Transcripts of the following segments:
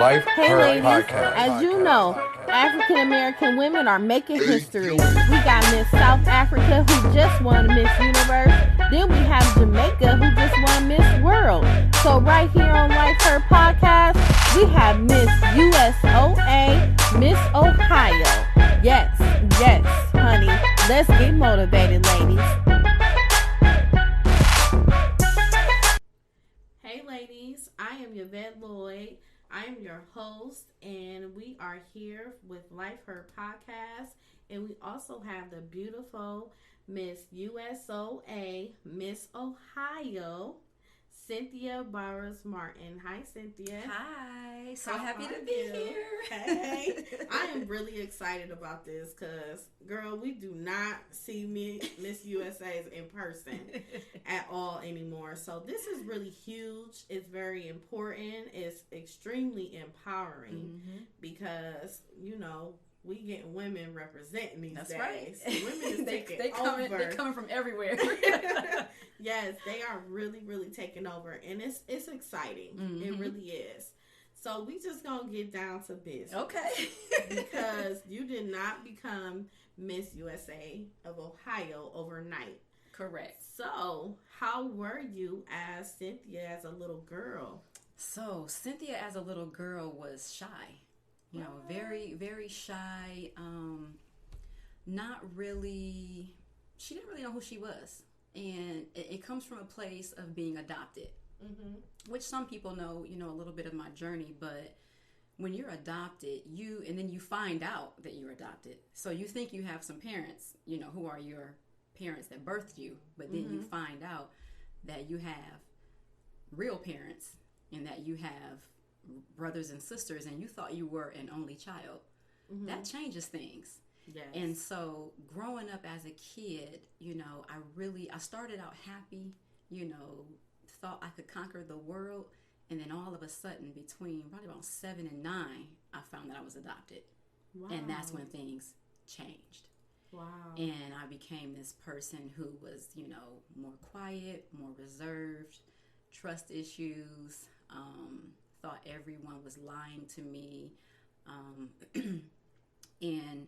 Life Hey Her ladies, Podcast. as you know, African American women are making history. We got Miss South Africa who just won Miss Universe. Then we have Jamaica who just won Miss World. So right here on Life Her Podcast, we have Miss USOA Miss Ohio. Yes, honey. Let's get motivated, ladies. Hey ladies, I am Yvette, Lloyd. I am your host, and we are here with Life Her Podcast, and we also have the beautiful Miss USOA Miss Ohio, Cynthia Burris Martin. Hi, Cynthia. Hi. So How happy are to be you? here. Hey. I am really excited about this because, girl, we do not see Miss USA's in person at all anymore. So this is really huge. It's very important. It's extremely empowering because, you know, we getting women representing these That's days. right. Women is taking over. They're coming from everywhere. Yes, they are really, really taking over, and it's exciting. It really is. So we just gonna get down to business. Okay. Because you did not become Miss USA of Ohio overnight. Correct. So how were you as Cynthia as a little girl? So Cynthia as a little girl was shy. You know, very, very shy. Not really. She didn't really know who she was, and it comes from a place of being adopted, which some people know. You know a little bit of my journey, but when you're adopted, and then you find out that you're adopted. So you think you have some parents, you know, who are your parents that birthed you, but then you find out that you have real parents and that you have brothers and sisters, and you thought you were an only child. That changes things. Yes. And so growing up as a kid, you know, I started out happy, you know, thought I could conquer the world, and then all of a sudden between probably around 7 and 9, I found that I was adopted. Wow. And that's when things changed. Wow. And I became this person who was, you know, more quiet, more reserved, trust issues, thought everyone was lying to me. And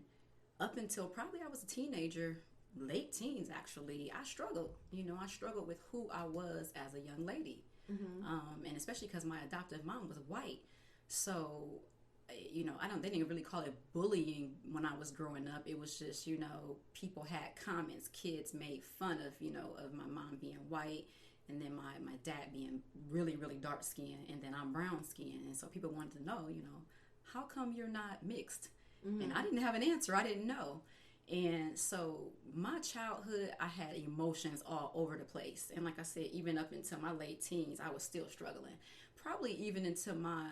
up until probably I was a teenager, late teens actually, I struggled. You know, I struggled with who I was as a young lady. And especially because my adoptive mom was white. So, you know, they didn't really call it bullying when I was growing up. It was just, you know, people had comments. Kids made fun of, you know, of my mom being white, and then my dad being really, really dark skinned, and then I'm brown skinned. And so people wanted to know, you know, how come you're not mixed? And I didn't have an answer. I didn't know. And so my childhood, I had emotions all over the place. And like I said, even up until my late teens, I was still struggling. Probably even into my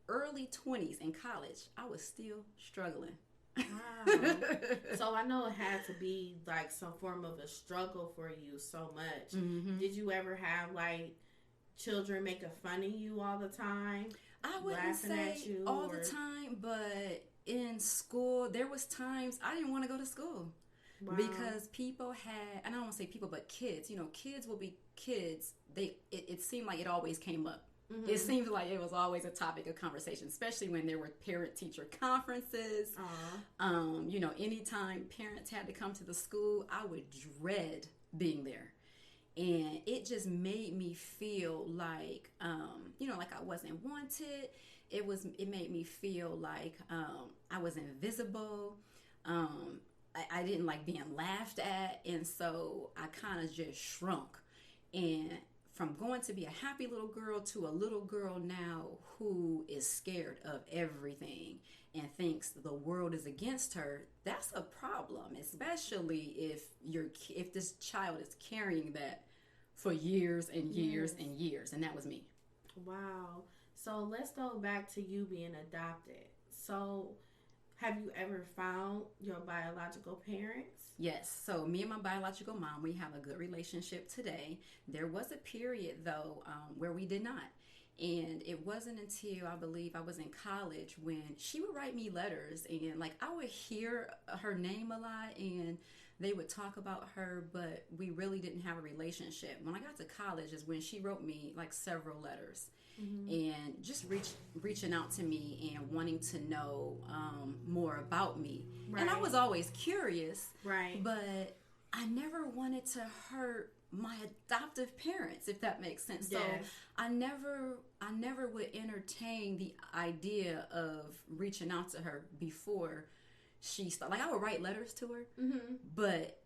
early 20s in college, I was still struggling. Wow. So I know it had to be like some form of a struggle for you so much. Did you ever have like children making fun of you all the time? I wouldn't say all the time, but in school, there was times I didn't want to go to school. Wow. Because people had, and I don't want to say people, but kids, you know, kids will be kids. It seemed like it always came up. It seemed like it was always a topic of conversation, especially when there were parent-teacher conferences. You know, anytime parents had to come to the school, I would dread being there. And it just made me feel like, you know, like I wasn't wanted. It made me feel like I was invisible. I didn't like being laughed at. And so I kind of just shrunk. And from going to be a happy little girl to a little girl now who is scared of everything and thinks the world is against her, that's a problem, especially if this child is carrying that for years and years and years. And that was me. Wow. So let's go back to you being adopted. So have you ever found your biological parents? Yes. So me and my biological mom, we have a good relationship today. There was a period, though, where we did not. And it wasn't until I believe I was in college when she would write me letters. And, like, I would hear her name a lot and they would talk about her, but we really didn't have a relationship. When I got to college is when she wrote me, like, several letters. and just reaching out to me and wanting to know more about me. Right. And I was always curious, right? But I never wanted to hurt my adoptive parents, if that makes sense. Yes. So I never would entertain the idea of reaching out to her before she started. Like, I would write letters to her, but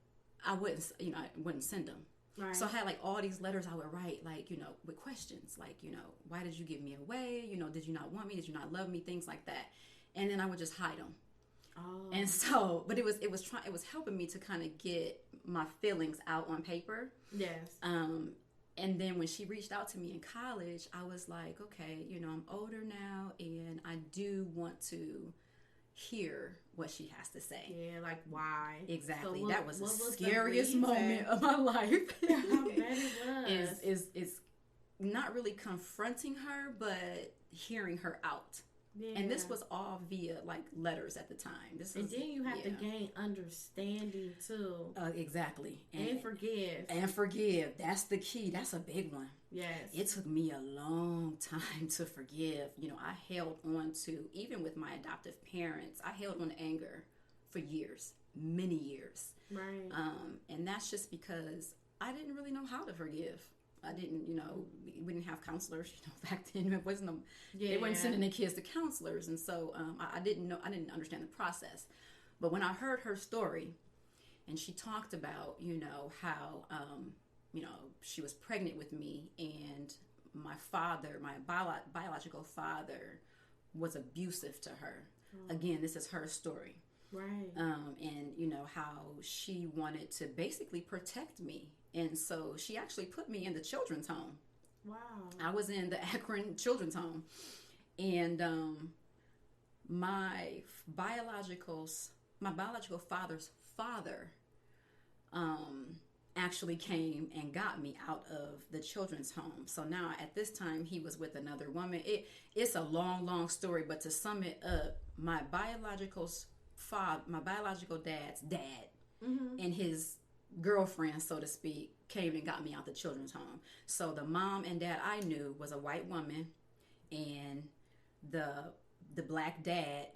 I wouldn't send them. Right. So I had like all these letters I would write, like, with questions, like, why did you give me away? Did you not want me? Did you not love me? Things like that. And then I would just hide them. Oh. And so, but it was helping me to kind of get my feelings out on paper. Yes. And then when she reached out to me in college, I was like, okay, I'm older now, and I do want to hear what she has to say. Yeah, like why? Exactly. So that was the scariest moment of my life. Yeah, I bet it was. Is not really confronting her, but hearing her out. Yeah. And this was all via like letters at the time. And then you have to gain understanding too. Exactly. And forgive. And forgive. That's the key. That's a big one. Yes. It took me a long time to forgive. I held on to, even with my adoptive parents, I held on to anger for years, many years. Right. And that's just because I didn't really know how to forgive. I didn't, we didn't have counselors, back then. It wasn't, they weren't sending the kids to counselors. And so I didn't understand the process. But when I heard her story and she talked about, how, she was pregnant with me and my father, my biological father was abusive to her. Oh. Again, this is her story. Right. And, how she wanted to basically protect me. And so she actually put me in the children's home. Wow. I was in the Akron children's home. And my biological father's father actually came and got me out of the children's home. So now at this time he was with another woman. It's a long story, but to sum it up, my biological dad's dad and his girlfriend, so to speak, came and got me out the children's home. So the mom and dad I knew was a white woman, and the black dad,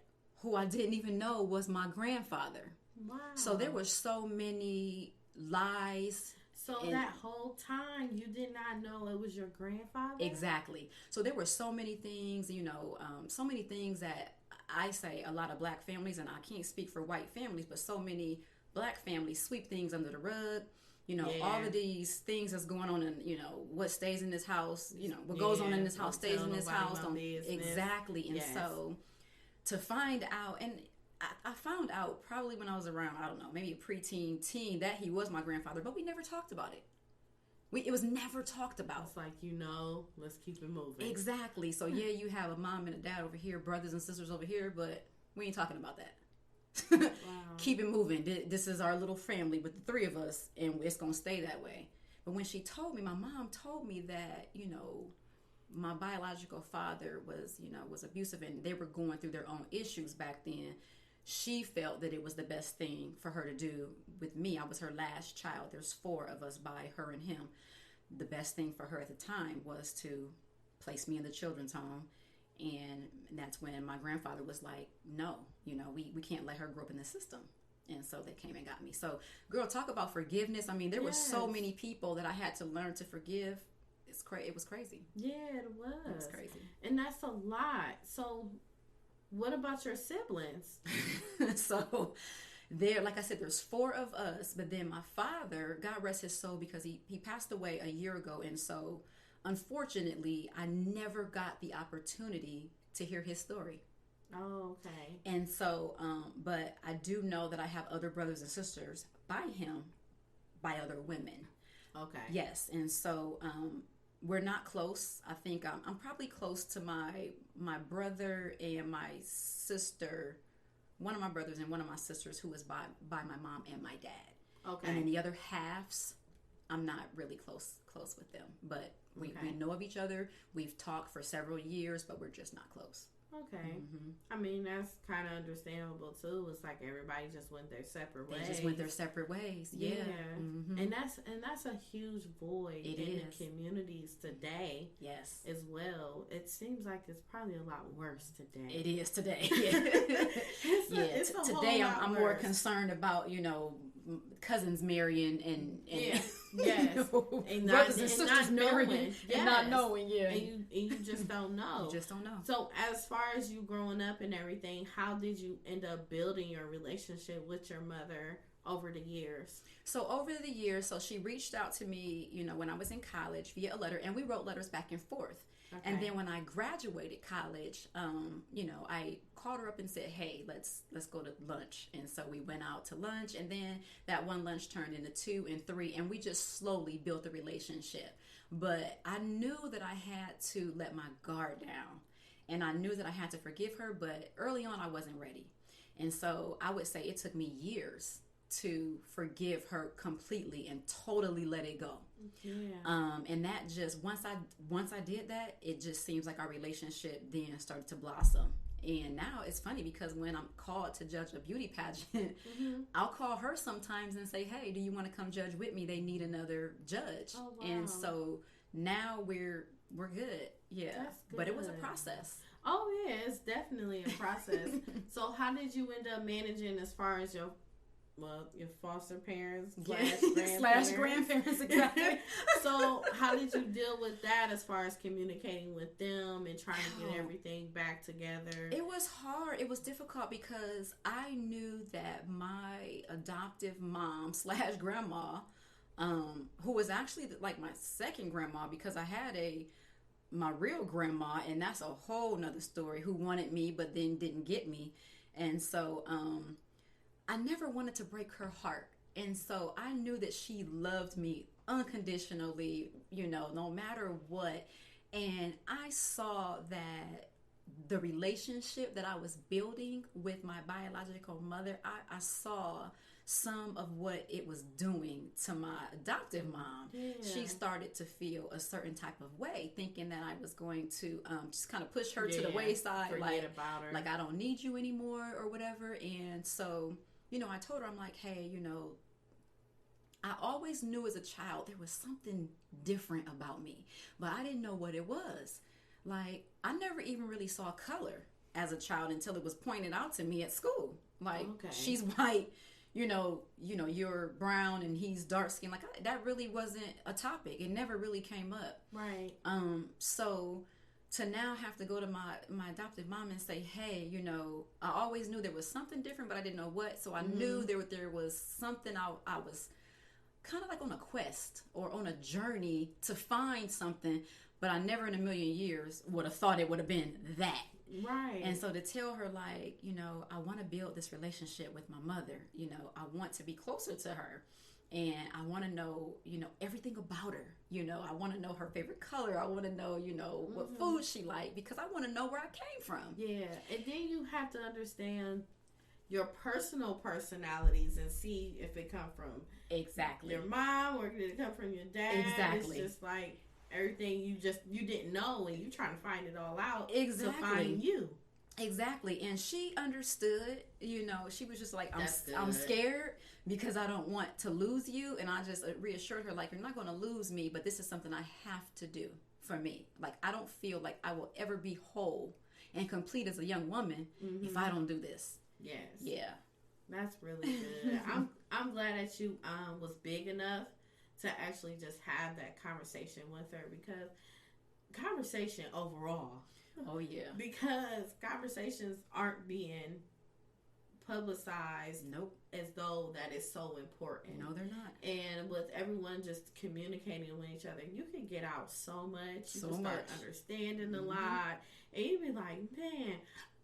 who I didn't even know was my grandfather. Wow. So there were so many lies. So that whole time you did not know it was your grandfather? Exactly. So there were so many things, so many things that I say a lot of black families, and I can't speak for white families, but so many black families sweep things under the rug. All of these things that's going on in, what stays in this house, what goes on in this house stays in this house. Exactly. And so to find out, and I found out probably when I was around, I don't know, maybe a preteen, teen, that he was my grandfather, but we never talked about it. It was never talked about. It's like, let's keep it moving. Exactly. So yeah, you have a mom and a dad over here, brothers and sisters over here, but we ain't talking about that. Wow. Keep it moving. This is our little family with the three of us, and it's gonna stay that way. But when she told me, my mom told me that my biological father was abusive, and they were going through their own issues back then. She felt that it was the best thing for her to do with me. I was her last child. There's 4 of us by her and him. The best thing for her at the time was to place me in the children's home. And that's when my grandfather was like, no, we can't let her grow up in the system. And so they came and got me. So, girl, talk about forgiveness. I mean, there were so many people that I had to learn to forgive. It was crazy. Yeah, it was. It was crazy. And that's a lot. So what about your siblings? So like I said, there's 4 of us, but then my father, God rest his soul, because he passed away a year ago. And so unfortunately, I never got the opportunity to hear his story. Oh, okay. And so, but I do know that I have other brothers and sisters by him, by other women. Okay. Yes. And so, we're not close. I think I'm probably close to my brother and my sister, one of my brothers and one of my sisters, who is by my mom and my dad. Okay. And then the other halves, I'm not really close with them. But we know of each other. We've talked for several years, but we're just not close. Okay. I mean, that's kind of understandable too. It's like everybody just went their separate ways. They just went their separate ways. Yeah. And that's a huge void in the communities today. Yes. As well. It seems like it's probably a lot worse today. It is today. Today I'm more concerned about, cousins marrying and yes, and brothers and sisters marrying and not knowing, and you just don't know. You just don't know. So as far as you growing up and everything, how did you end up building your relationship with your mother over the years? So over the years, she reached out to me, when I was in college via a letter, and we wrote letters back and forth. Okay. And then when I graduated college, I called her up and said, "Hey, let's go to lunch." And so we went out to lunch, and then that one lunch turned into 2 and 3, and we just slowly built a relationship. But I knew that I had to let my guard down, and I knew that I had to forgive her, but early on I wasn't ready. And so I would say it took me years to forgive her completely and totally let it go. Yeah. And that just once I did that, it just seems like our relationship then started to blossom. And now it's funny because when I'm called to judge a beauty pageant, I'll call her sometimes and say, "Hey, do you want to come judge with me? They need another judge." Oh, wow. And so now we're good. Yeah. That's good. But it was a process. Oh yeah, it's definitely a process. So how did you end up managing as far as your foster parents slash grandparents, exactly. So how did you deal with that as far as communicating with them and trying to get everything back together? It was hard. It was difficult because I knew that my adoptive mom slash grandma, who was actually like my second grandma, because I had my real grandma, and that's a whole nother story, who wanted me but then didn't get me. And so I never wanted to break her heart. And so I knew that she loved me unconditionally, no matter what. And I saw that the relationship that I was building with my biological mother, I saw some of what it was doing to my adoptive mom. Yeah. She started to feel a certain type of way, thinking that I was going to just kind of push her to the wayside, forget about her. Like I don't need you anymore or whatever. And so I told her, I'm like, "Hey, I always knew as a child there was something different about me, but I didn't know what it was. Like, I never even really saw color as a child until it was pointed out to me at school. Like, she's white, you're brown and he's dark skinned. Like, that really wasn't a topic. It never really came up. Right. So to now have to go to my adoptive mom and say, "Hey, I always knew there was something different, but I didn't know what." So I knew there was something I was kind of like on a quest or on a journey to find something, but I never in a million years would have thought it would have been that. Right. And so to tell her, like, I want to build this relationship with my mother. I want to be closer to her. And I want to know, everything about her. I want to know her favorite color. I want to know, what food she liked, because I want to know where I came from. Yeah. And then you have to understand your personal personalities and see if it come from your mom or did it come from your dad. Exactly. It's just like everything you didn't know, and you trying to find it all out to find you. Exactly. And she understood, she was just like, I'm scared because I don't want to lose you. And I just reassured her, like, you're not going to lose me, but this is something I have to do for me. Like, I don't feel like I will ever be whole and complete as a young woman if I don't do this. Yes. Yeah. That's really good. I'm glad that you was big enough to actually just have that conversation with her, because conversation overall. Oh, yeah. Because conversations aren't being publicized as though that is so important. No, they're not. And with everyone just communicating with each other, you can get out so much. You can start understanding a lot. And you be like, man,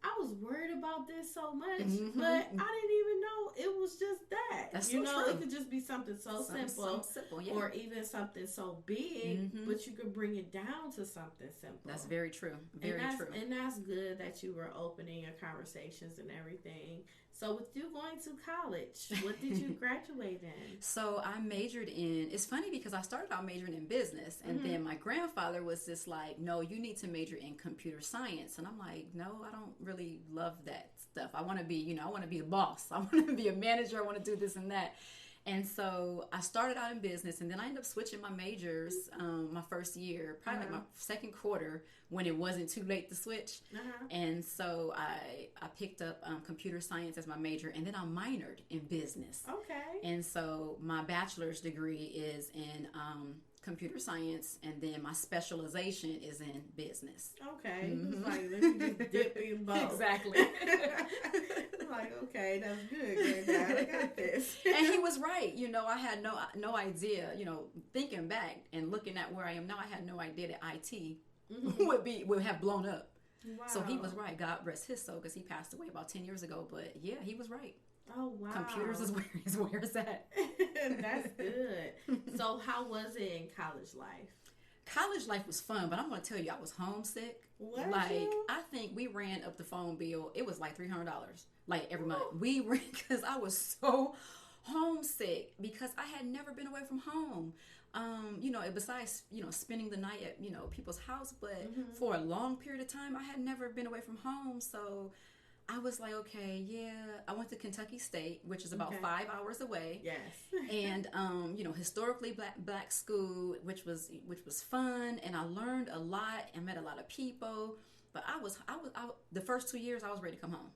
I was worried about this so much, but I didn't even know it was just that. That's so true. It could just be something so simple, yeah. or even something so big, but you could bring it down to something simple. That's very true. Very true. And that's good that you were opening your conversations and everything. So with you going to college, what did you graduate in? So I majored in, it's funny because I started out majoring in business, and then my grandfather was just like, no, you need to major in computer science. And I'm like, no, I don't really love that stuff. I want to be, I want to be a boss. I want to be a manager. I want to do this and that. And so I started out in business, and then I ended up switching my majors my first year, probably like my second quarter, when it wasn't too late to switch. And so I picked up computer science as my major, and then I minored in business. Okay. And so my bachelor's degree is in computer science, and then my specialization is in business. Okay. It's like, let me just dip in both. Exactly. Like, okay, that's good, Granddad. I got this. And he was right. I had no idea, thinking back and looking at where I am now, I had no idea that IT would have blown up. Wow. So he was right. God rest his soul, because he passed away about 10 years ago. But yeah, he was right. Oh, wow. Computers is where it's at. That's good. So how was it in college life? College life was fun, but I'm going to tell you, I was homesick. I think we ran up the phone bill. It was like $300, like every month. We ran, because I was so homesick, because I had never been away from home. Besides, spending the night at, people's house, but for a long period of time, I had never been away from home. So I was like, okay, yeah. I went to Kentucky State, which is about 5 hours away. Yes. And historically black school, which was fun, and I learned a lot and met a lot of people. But I was the first 2 years I was ready to come home.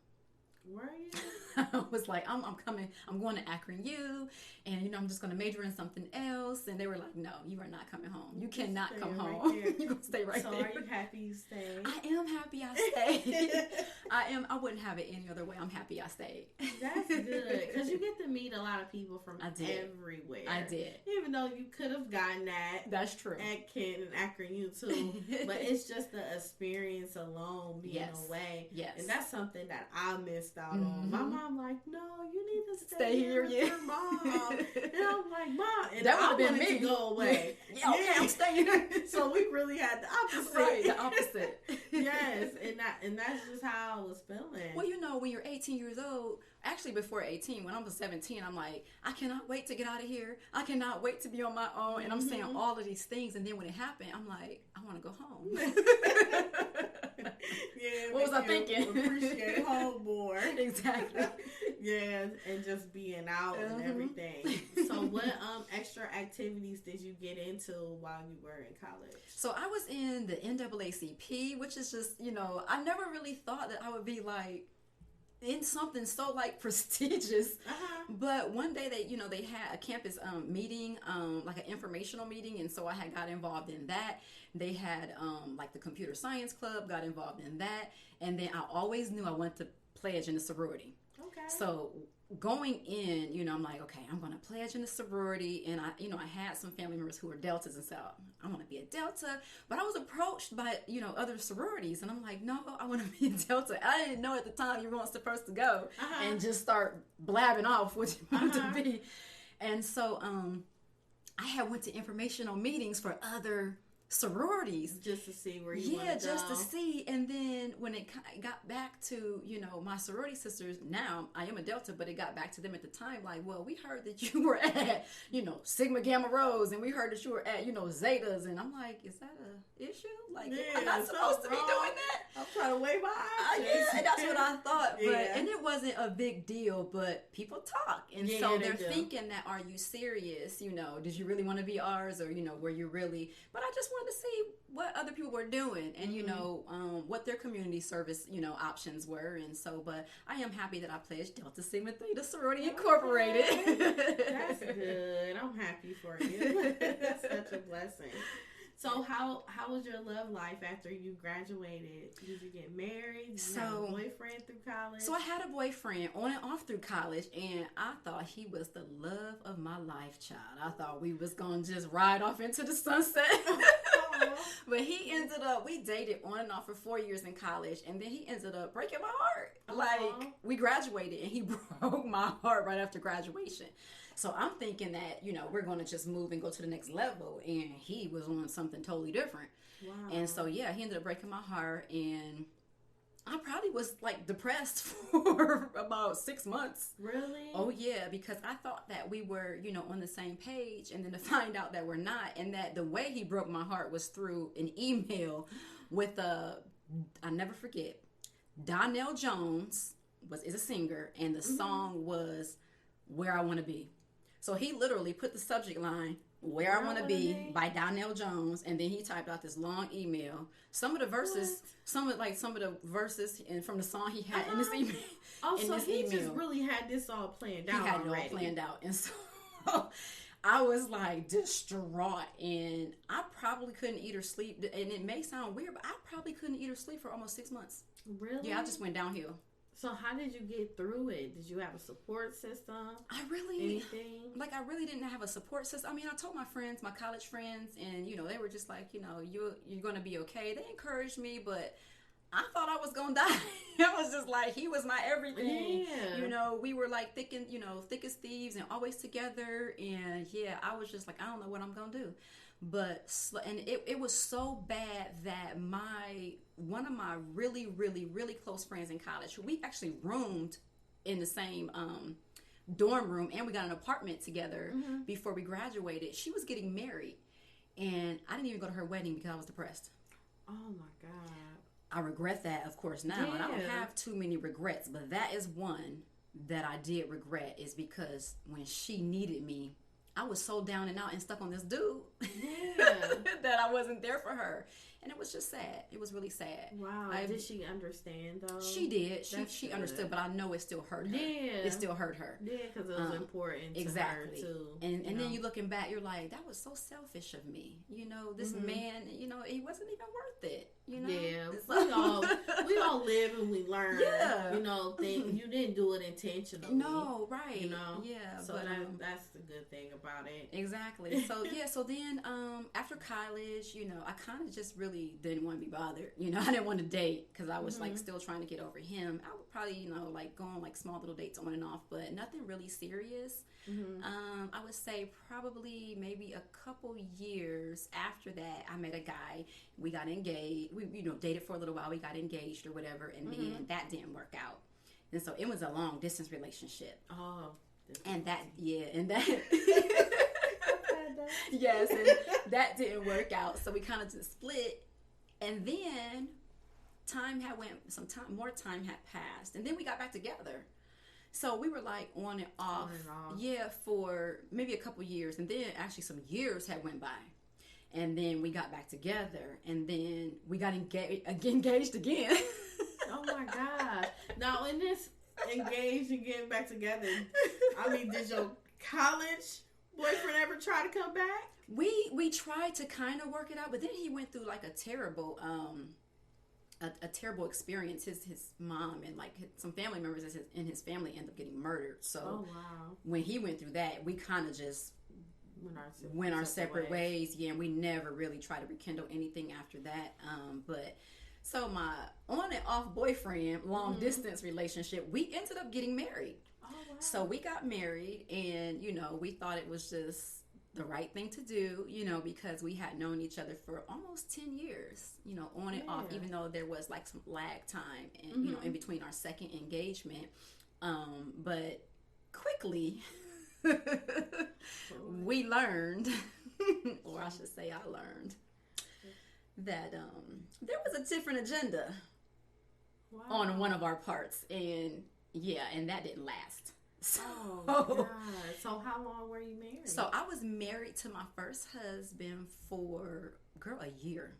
Were you? I was like, I'm coming. I'm going to Akron U, and I'm just going to major in something else. And they were like, no, you are not coming home. You cannot come home. You're going to stay right there. So are you happy you stayed? I am happy I stayed. I wouldn't have it any other way. I'm happy I stayed. That's good, because you get to meet a lot of people from everywhere. I did. Even though you could have gotten that. That's true. At Kent and Akron U too. But it's just the experience alone being away. Yes. And that's something that I missed out on. My mom like, no, you need to stay here with your mom. And I'm like, Mom, and that I would have been wanted me. to go away. Okay, I'm staying. So we really had the opposite. Right, the opposite. Yes, and that's just how I was feeling. Well, when you're 18 years old, actually before 18, when I was 17, I'm like, I cannot wait to get out of here. I cannot wait to be on my own. And I'm saying all of these things, and then when it happened, I'm like, I want to go home. Yeah, what was I thinking? Appreciate home more. Exactly. Yeah, and just being out and everything. So what extra activities did you get into while you were in college? So I was in the NAACP, which is just, I never really thought that I would be like in something so like prestigious. But one day they had a campus meeting, like an informational meeting, and so I had got involved in that. They had like the computer science club, got involved in that, and then I always knew I wanted to pledge in a sorority. Okay. So going in, I'm like, okay, I'm going to pledge in the sorority, and I had some family members who were Deltas, and said, I want to be a Delta, but I was approached by, other sororities, and I'm like, no, I want to be a Delta. I didn't know at the time you weren't supposed to go and just start blabbing off what you want to be. And so I had went to informational meetings for other sororities, just to see where you want to go. To see. And then when it got back to my sorority sisters, now I am a Delta, but it got back to them at the time, like, well, we heard that you were at Sigma Gamma Rho's, and we heard that you were at Zetas, and I'm like, is that a issue? Like, I'm not supposed to be doing that. I'm trying to weigh my options. Yeah, that's what I thought. But and it wasn't a big deal, but people talk, and so they're thinking that, are you serious? Did you really want to be ours, or were you really? But I just wanted to see what other people were doing, and what their community service options were, and so. But I am happy that I pledged Delta Sigma Theta Sorority Incorporated. That's good. I'm happy for you. That's such a blessing. So how was your love life after you graduated? Did you get married? Did you have a boyfriend through college? So I had a boyfriend on and off through college, and I thought he was the love of my life, child. I thought we was going to just ride off into the sunset. But he ended up, we dated on and off for 4 years in college, and then he ended up breaking my heart. Like, we graduated, and he broke my heart right after graduation. So I'm thinking that, you know, we're going to just move and go to the next level, and he was on something totally different. Wow. And so, yeah, he ended up breaking my heart, and I probably was, like, depressed for about 6 months. Really? Oh, yeah, because I thought that we were, you know, on the same page, and then to find out that we're not, and that the way he broke my heart was through an email with I never forget, Donnell Jones is a singer, and the song was Where I Want to Be. So he literally put the subject line, Where I Want to Be by Donnell Jones, and then he typed out this long email. Some of the verses, some of the verses and from the song he had in this email. Oh, so he just really had this all planned out. He had it all planned out, and so I was like distraught, and I probably couldn't eat or sleep. And it may sound weird, but I probably couldn't eat or sleep for almost 6 months. Really? Yeah, I just went downhill. So how did you get through it? Did you have a support system? I really didn't have a support system. I mean, I told my friends, my college friends, and, you know, they were just like, you know, you're going to be okay. They encouraged me, but I thought I was going to die. I was just like, he was my everything. Yeah. You know, we were like thick as thieves and always together. And yeah, I was just like, I don't know what I'm going to do. But, and it was so bad that one of my really, really, really close friends in college, we actually roomed in the same dorm room, and we got an apartment together before we graduated. She was getting married, and I didn't even go to her wedding because I was depressed. Oh my God. I regret that, of course, now. Yeah. And I don't have too many regrets, but that is one that I did regret, is because when she needed me, I was so down and out and stuck on this dude that I wasn't there for her. And it was just sad. It was really sad. Wow. Did she understand, though? She did. She understood, but I know it still hurt her. Yeah. It still hurt her. Yeah, because it was important to her, too. And then you looking back, you're like, that was so selfish of me. You know, this man, you know, he wasn't even worth it. You know? Yeah. We all live and we learn. Yeah. You know, you didn't do it intentionally. No, right. You know? Yeah. So that's the good thing about it. Exactly. So, yeah. So then after college, you know, I kind of just really didn't want to be bothered. You know, I didn't want to date because I was like still trying to get over him. I would probably, you know, like go on like small little dates on and off, but nothing really serious. I would say probably maybe a couple years after that, I met a guy. We got engaged. We, you know, dated for a little while. We got engaged or whatever, and then that didn't work out. And so it was a long distance relationship. Oh, and that yes, and that didn't work out. So we kind of just split, and then more time had passed, and then we got back together. So we were like on and off. Yeah, for maybe a couple years, and then actually some years had went by, and then we got back together, and then we got engaged again. Oh my God! Now in this engaged and getting back together, I mean, did your college boyfriend ever try to come back? We tried to kind of work it out, but then he went through like a terrible terrible experience. His mom and like some family members in his family ended up getting murdered. So when he went through that, we kind of just went our separate ways. Yeah, and we never really tried to rekindle anything after that. But so my on and off boyfriend, long distance relationship, we ended up getting married. Oh, wow. So we got married, and you know, we thought it was just the right thing to do, you know, because we had known each other for almost 10 years, you know, on and off, even though there was like some lag time and you know, in between our second engagement. But quickly we learned, or I should say I learned, that there was a different agenda on one of our parts, and and that didn't last. So, God. So how long were you married? So I was married to my first husband for, a year.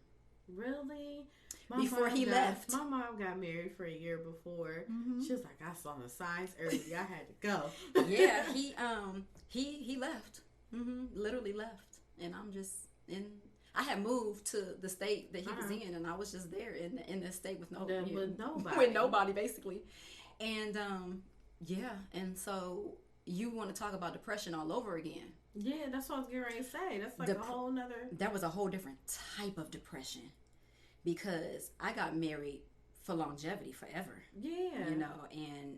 Really? Before he left. My mom got married for a year before. She was like, I saw the signs early. I had to go. Yeah, he left. Literally left. And I'm just I had moved to the state that he was in, and I was just there in the state with nobody. With nobody. With nobody, basically. And and so you want to talk about depression all over again. Yeah, that's what I was getting ready to say. That's like a whole nother... That was a whole different type of depression. Because I got married for longevity forever. Yeah. You know, and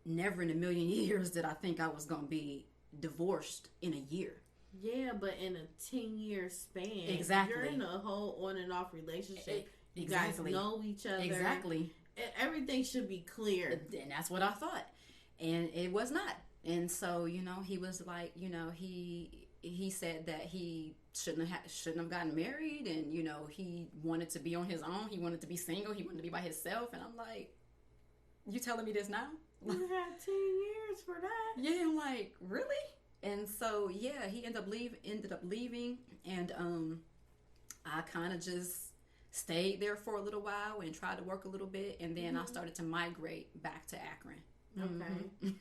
never in a million years did I think I was going to be divorced in a year. Yeah, but in a 10-year span. Exactly. You're in a whole on and off relationship. You Exactly. guys know each other. Exactly. Everything should be clear. And that's what I thought. And it was not. And so, you know, he was like, you know, he said that he shouldn't have gotten married, and, you know, he wanted to be on his own. He wanted to be single. He wanted to be by himself. And I'm like, you telling me this now? You had 10 years for that? Yeah, I'm like, really? And so, yeah, he ended up leaving, and I kind of just stayed there for a little while and tried to work a little bit, and then I started to migrate back to Akron. Okay.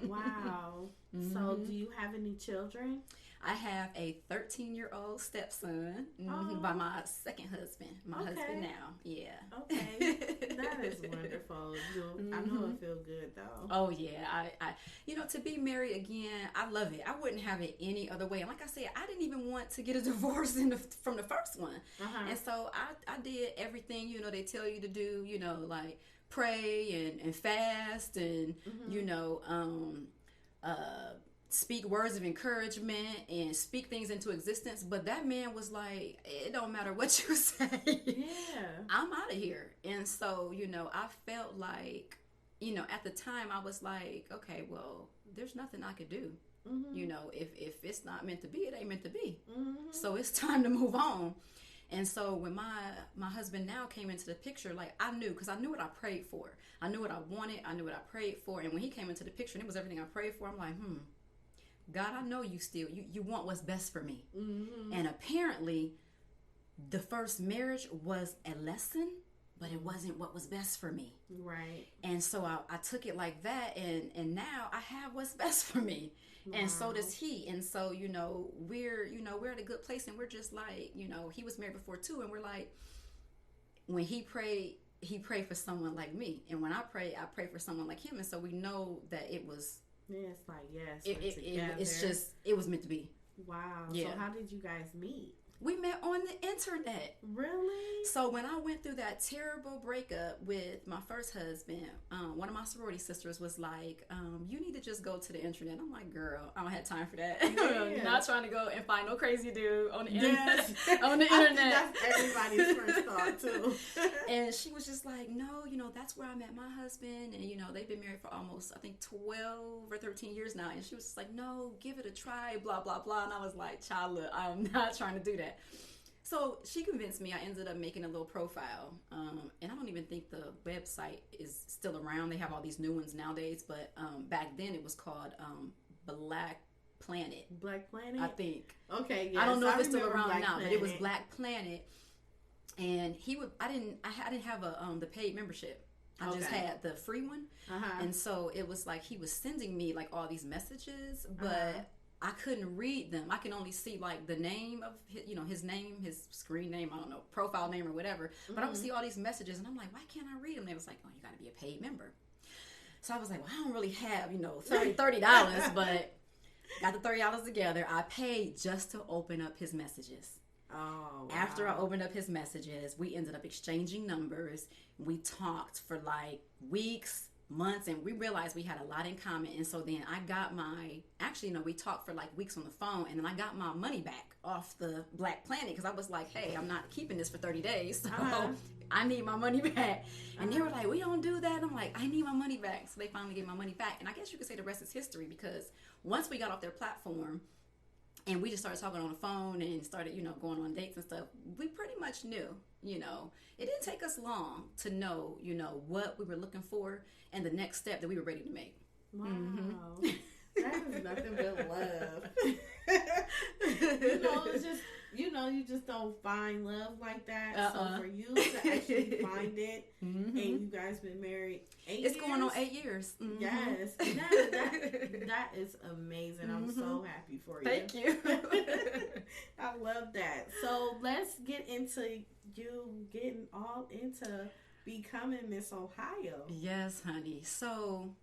Wow. So, do you have any children? I have a 13-year-old stepson by my second husband. My husband now. Yeah. Okay. That is wonderful. I know it feels good though. Oh yeah. I you know, to be married again, I love it. I wouldn't have it any other way. And like I said, I didn't even want to get a divorce from the first one. And so I did everything, you know, they tell you to do, you know, like pray and fast and you know, speak words of encouragement and speak things into existence. But that man was like, it don't matter what you say. Yeah. I'm out of here. And so, you know, I felt like, you know, at the time I was like, okay, well, there's nothing I could do. You know, if it's not meant to be, it ain't meant to be. So it's time to move on. And so when my husband now came into the picture, like I knew, because I knew what I prayed for. I knew what I wanted. I knew what I prayed for. And when he came into the picture and it was everything I prayed for, I'm like, God, I know you still, you want what's best for me. And apparently the first marriage was a lesson, but it wasn't what was best for me. Right. And so I took it like that, and now I have what's best for me. Wow. And so does he. And so, you know, we're at a good place, and we're just like, you know, he was married before too, and we're like, when he prayed for someone like me. And when I pray for someone like him. And so we know that it was, yeah, it's like, yes, it's just, it was meant to be. Wow. Yeah. So how did you guys meet? We met on the internet. Really? So when I went through that terrible breakup with my first husband, one of my sorority sisters was like, you need to just go to the internet. I'm like, girl, I don't have time for that. Yeah. Not trying to go and find no crazy dude on the internet. On the internet. That's everybody's first thought too. And she was just like, no, you know, that's where I met my husband. And, you know, they've been married for almost, I think, 12 or 13 years now. And she was just like, no, give it a try, blah, blah, blah. And I was like, child, look, I'm not trying to do that. So she convinced me. I ended up making a little profile, and I don't even think the website is still around. They have all these new ones nowadays, but back then it was called Black Planet. Black Planet? I think. Okay, yes. I don't know if it's still around Black now, Planet. but it was Black Planet, and I didn't have the paid membership. I just had the free one, and so it was like he was sending me like all these messages, but I couldn't read them. I can only see like the name of his, you know, his name, his screen name, I don't know, profile name or whatever. But I would see all these messages and I'm like, why can't I read them? They was like, oh, you got to be a paid member. So I was like, well, I don't really have, you know, $30, but got the $30 together. I paid just to open up his messages. Oh, wow. After I opened up his messages, we ended up exchanging numbers. We talked for like weeks, months, and we realized we had a lot in common. And so then I got we talked for like weeks on the phone, and then I got my money back off the Black Planet because I was like, hey, I'm not keeping this for 30 days, so I need my money back. And they were like, we don't do that. I'm like, I need my money back. So they finally gave my money back, and I guess you could say the rest is history, because once we got off their platform and we just started talking on the phone and started, you know, going on dates and stuff, we pretty much knew, you know. It didn't take us long to know, you know, what we were looking for and the next step that we were ready to make. Wow. That is nothing but love. You know, it's just, you know, you just don't find love like that. So for you to actually find it, and you guys been married 8 years? It's going on 8 years. Yes. That is amazing. I'm so happy for you. Thank you. I love that. So let's get into you getting all into becoming Miss Ohio. Yes, honey. So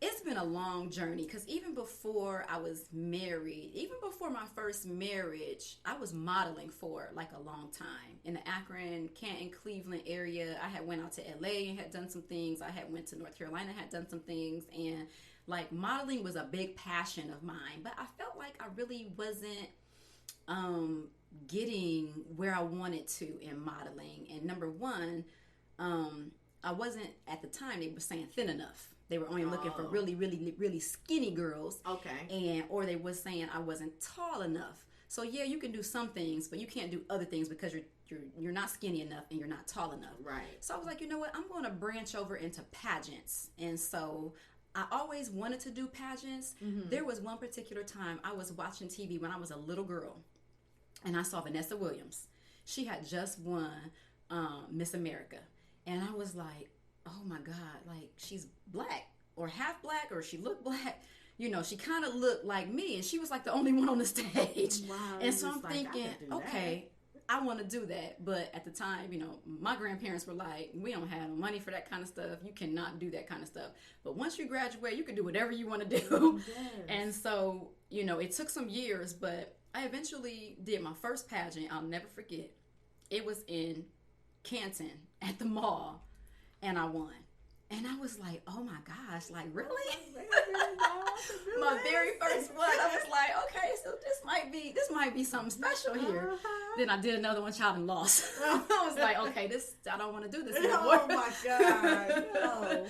It's been a long journey, because even before I was married, even before my first marriage, I was modeling for like a long time in the Akron, Canton, Cleveland area. I had went out to LA and had done some things. I had went to North Carolina, had done some things, and like modeling was a big passion of mine. But I felt like I really wasn't getting where I wanted to in modeling. And number one, I wasn't, at the time, they were saying thin enough. They were only looking for really, really, really skinny girls. Okay. Or they were saying I wasn't tall enough. So yeah, you can do some things, but you can't do other things because you're not skinny enough and you're not tall enough. Right. So I was like, you know what? I'm going to branch over into pageants. And so I always wanted to do pageants. Mm-hmm. There was one particular time I was watching TV when I was a little girl, and I saw Vanessa Williams. She had just won Miss America. And I was like, oh my God, like she's black or half black, or she looked black. You know, she kind of looked like me, and she was like the only one on the stage. Wow, and so I'm thinking, okay, I want to do that. But at the time, you know, my grandparents were like, we don't have money for that kind of stuff. You cannot do that kind of stuff. But once you graduate, you can do whatever you want to do. Yes. And so, you know, it took some years, but I eventually did my first pageant. I'll never forget. It was in Canton at the mall, and I won. And I was like, oh my gosh, like really? My very first one, I was like, okay, so this might be something special here. Then I did another one, child, and lost. I was like, okay, I don't want to do this anymore. Oh my God, no.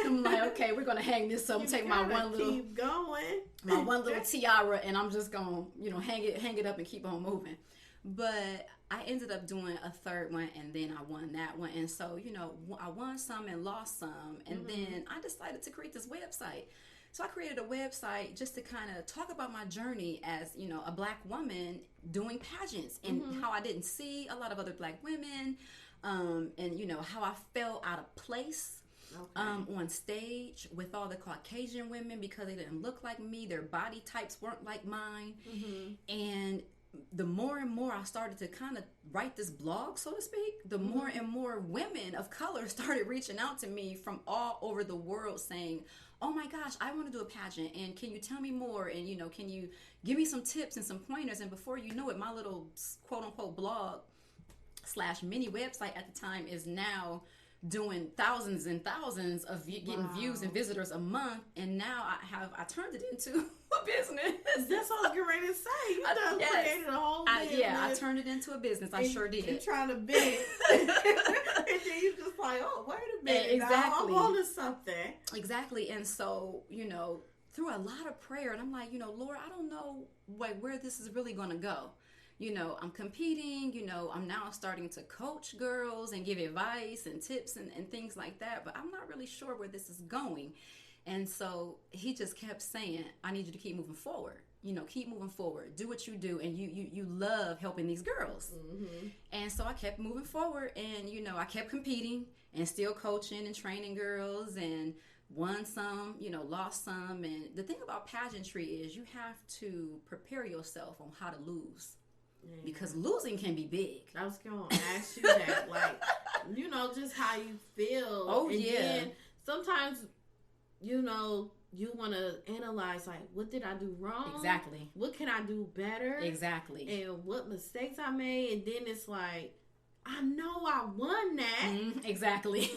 I'm like, okay, we're gonna hang this up, take my one little tiara, and I'm just gonna, you know, hang it up and keep on moving. But I ended up doing a third one, and then I won that one. And so, you know, I won some and lost some. And then I decided to create this website. So I created a website just to kind of talk about my journey as, you know, a black woman doing pageants, and how I didn't see a lot of other black women, and, you know, how I felt out of place. Okay. On stage with all the Caucasian women, because they didn't look like me. Their body types weren't like mine. And the more and more I started to kind of write this blog, so to speak, the more and more women of color started reaching out to me from all over the world saying, oh my gosh, I want to do a pageant, and can you tell me more, and, you know, can you give me some tips and some pointers? And before you know it, my little quote-unquote blog / mini website at the time is now doing thousands and thousands of getting views and visitors a month. And now I turned it into a business. That's what I was getting ready to say. You done created a whole business. Yeah, I turned it into a business. I sure did. You're trying to bid. And then you just like, oh, wait a minute. Exactly. I'm on to something. Exactly. And so, you know, through a lot of prayer, and I'm like, you know, Lord, I don't know where this is really going to go. You know, I'm competing, you know, I'm now starting to coach girls and give advice and tips and things like that, but I'm not really sure where this is going. And so he just kept saying, I need you to keep moving forward. You know, keep moving forward. Do what you do. And you love helping these girls. And so I kept moving forward, and, you know, I kept competing and still coaching and training girls, and won some, you know, lost some. And the thing about pageantry is you have to prepare yourself on how to lose. Because losing can be big. I was going to ask you that, like, you know, just how you feel. Oh, and then sometimes, you know, you want to analyze, like, what did I do wrong? Exactly. What can I do better? Exactly. And what mistakes I made. And then it's like, I know I won that. Exactly.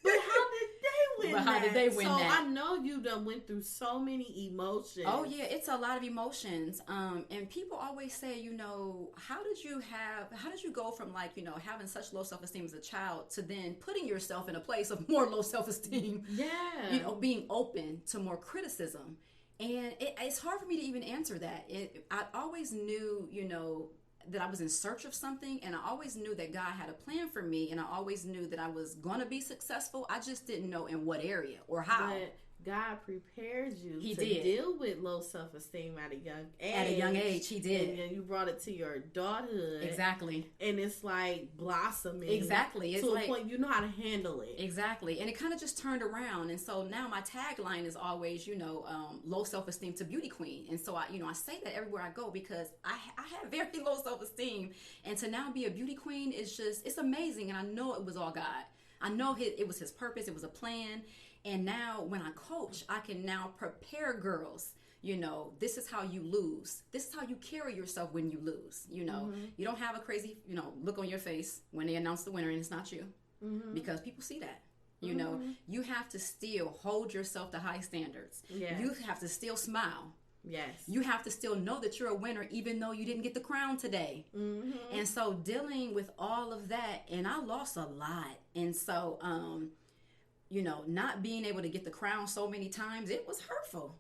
But how did they win that? How did they win that? So I know you done went through so many emotions. Oh yeah, it's a lot of emotions. And people always say, you know, how did you go from, like, you know, having such low self-esteem as a child to then putting yourself in a place of more low self-esteem? Yeah. You know, being open to more criticism. And it's hard for me to even answer that. I always knew, you know, that I was in search of something, and I always knew that God had a plan for me, and I always knew that I was going to be successful. I just didn't know in what area or how. But God prepared you to did. deal with low self-esteem at a young age. At a young age, he did. And then you brought it to your adulthood. Exactly. And it's like blossoming. Exactly. It's to like, a point you know how to handle it. Exactly. And it kind of just turned around. And so now my tagline is always, you know, low self-esteem to beauty queen. And so I say that everywhere I go, because I have very low self-esteem. And to now be a beauty queen is just, it's amazing. And I know it was all God. I know it was his purpose. It was a plan. And now when I coach, I can now prepare girls. You know, this is how you lose. This is how you carry yourself when you lose. You know, you don't have a crazy, you know, look on your face when they announce the winner and it's not you. Because people see that. You know, you have to still hold yourself to high standards. Yes. You have to still smile. Yes. You have to still know that you're a winner even though you didn't get the crown today. And so dealing with all of that, and I lost a lot. And so, you know, not being able to get the crown so many times, it was hurtful.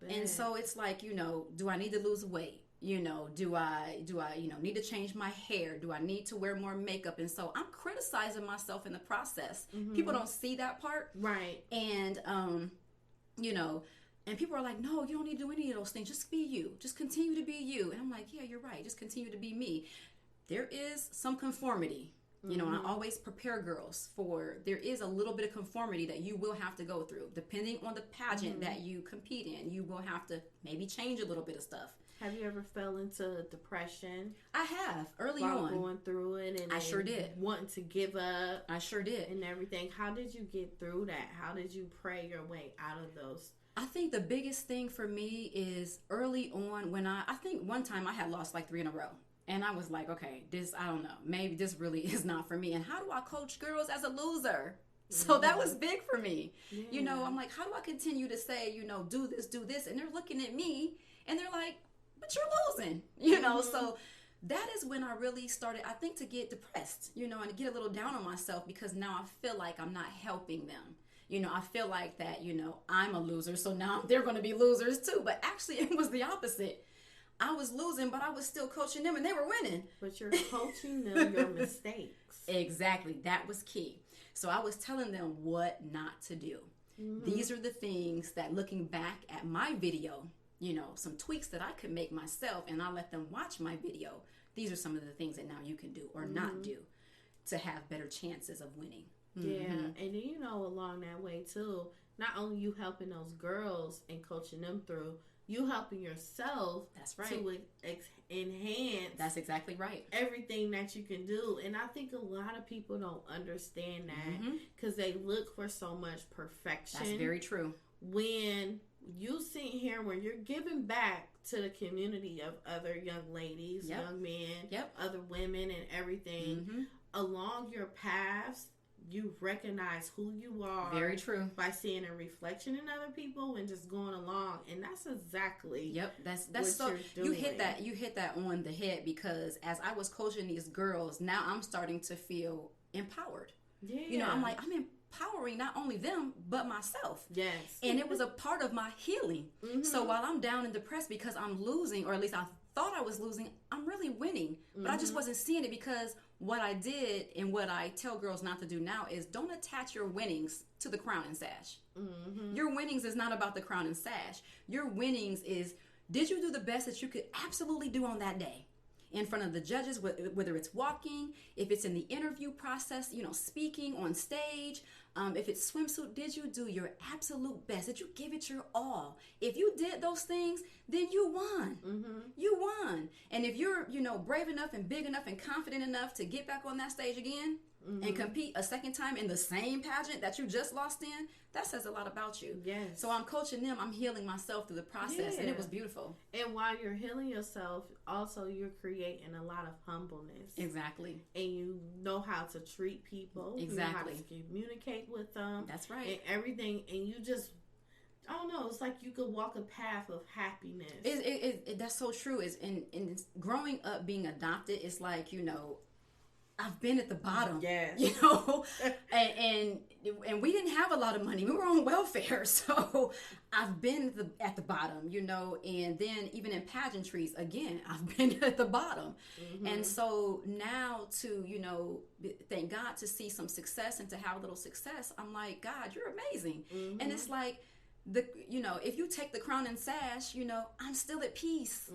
And so it's like, you know, do I need to lose weight? You know, do I, you know, need to change my hair? Do I need to wear more makeup? And so I'm criticizing myself in the process. People don't see that part. Right. And, you know, and people are like, no, you don't need to do any of those things. Just be you. Just continue to be you. And I'm like, yeah, you're right. Just continue to be me. There is some conformity. You know, and I always prepare girls for, there is a little bit of conformity that you will have to go through. Depending on the pageant that you compete in, you will have to maybe change a little bit of stuff. Have you ever fell into depression? I have, early on. Going through it. And I sure did. Wanting to give up. I sure did. And everything. How did you get through that? How did you pray your way out of those? I think the biggest thing for me is early on when I think one time I had lost like 3 in a row. And I was like, okay, this, I don't know, maybe this really is not for me. And how do I coach girls as a loser? So that was big for me. Yeah. You know, I'm like, how do I continue to say, you know, do this? And they're looking at me and they're like, but you're losing, you know? So that is when I really started, I think, to get depressed, you know, and to get a little down on myself because now I feel like I'm not helping them. You know, I feel like that, you know, I'm a loser. So now they're going to be losers too. But actually it was the opposite. I was losing, but I was still coaching them, and they were winning. But you're coaching them your mistakes. Exactly. That was key. So I was telling them what not to do. These are the things that, looking back at my video, you know, some tweaks that I could make myself, and I let them watch my video. These are some of the things that now you can do or not do to have better chances of winning. Yeah, and then, you know, along that way, too, not only you helping those girls and coaching them through, you helping yourself. That's right. To enhance. That's exactly right. Everything that you can do. And I think a lot of people don't understand that because they look for so much perfection. That's very true. When you sit here, when you're giving back to the community of other young ladies, young men, other women and everything, along your paths, you recognize who you are. Very true. By seeing a reflection in other people and just going along, and that's exactly that's what so you're doing. You hit that on the head because as I was coaching these girls, now I'm starting to feel empowered. Yeah. You know, I'm like, I'm empowering not only them but myself. Yes. And it was a part of my healing. So while I'm down and depressed because I'm losing, or at least I thought I was losing, I'm really winning. But I just wasn't seeing it because what I did and what I tell girls not to do now is don't attach your winnings to the crown and sash. Your winnings is not about the crown and sash. Your winnings is, did you do the best that you could absolutely do on that day? In front of the judges, whether it's walking, if it's in the interview process, you know, speaking on stage, if it's swimsuit, did you do your absolute best? Did you give it your all? If you did those things, then you won. You won. And if you're, you know, brave enough and big enough and confident enough to get back on that stage again and compete a second time in the same pageant that you just lost in, that says a lot about you. Yes. So I'm coaching them. I'm healing myself through the process, and it was beautiful. And while you're healing yourself, also you're creating a lot of humbleness. Exactly. And you know how to treat people. Exactly. You know how to communicate with them. That's right. And everything. And you just, I don't know, it's like you could walk a path of happiness. That's so true. In growing up being adopted, it's like, you know, I've been at the bottom, you know, and we didn't have a lot of money. We were on welfare. So I've been at the bottom, you know, and then even in pageantries, again, I've been at the bottom. And so now to, you know, thank God to see some success and to have a little success, I'm like, God, you're amazing. And it's like, you know, if you take the crown and sash, you know, I'm still at peace.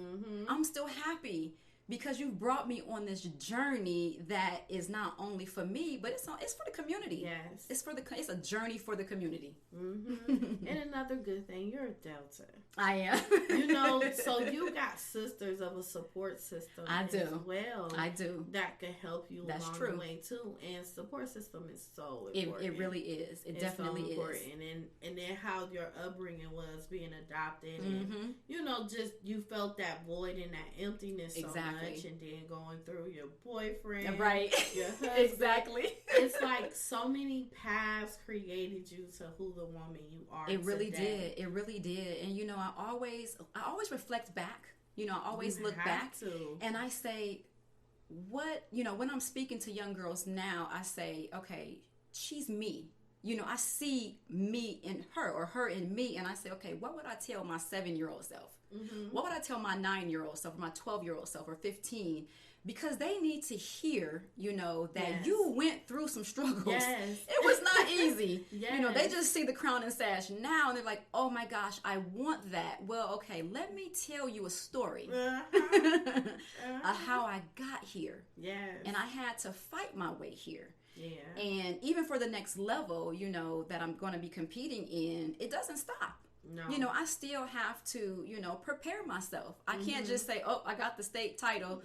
I'm still happy. Because you've brought me on this journey that is not only for me, but it's for the community. Yes, it's a journey for the community. And another good thing. You're a Delta. I am. You know, so you got sisters of a support system as well. I do. That can help you along the way too. And support system is so important. It really is. It's definitely so important. And then how your upbringing was being adopted and you know, just you felt that void and that emptiness so much, and then going through your boyfriend, right? Your husband. Exactly. It's like so many paths created you to who the woman you are. It really today. did. It really did. And you know, I always reflect back. You know, I always look back and I say, what, you know, when I'm speaking to young girls now, I say, okay, she's me. You know, I see me in her or her in me, and I say, okay, what would I tell my 7-year-old self? What would I tell my 9-year-old self, or my 12-year-old self, or 15? Because they need to hear, you know, that you went through some struggles. It was not easy. You know, they just see the crown and sash now, and they're like, oh my gosh, I want that. Well, okay, let me tell you a story of how I got here. And I had to fight my way here. And even for the next level, you know, that I'm going to be competing in, it doesn't stop. No. You know, I still have to, you know, prepare myself. I can't just say, oh, I got the state title.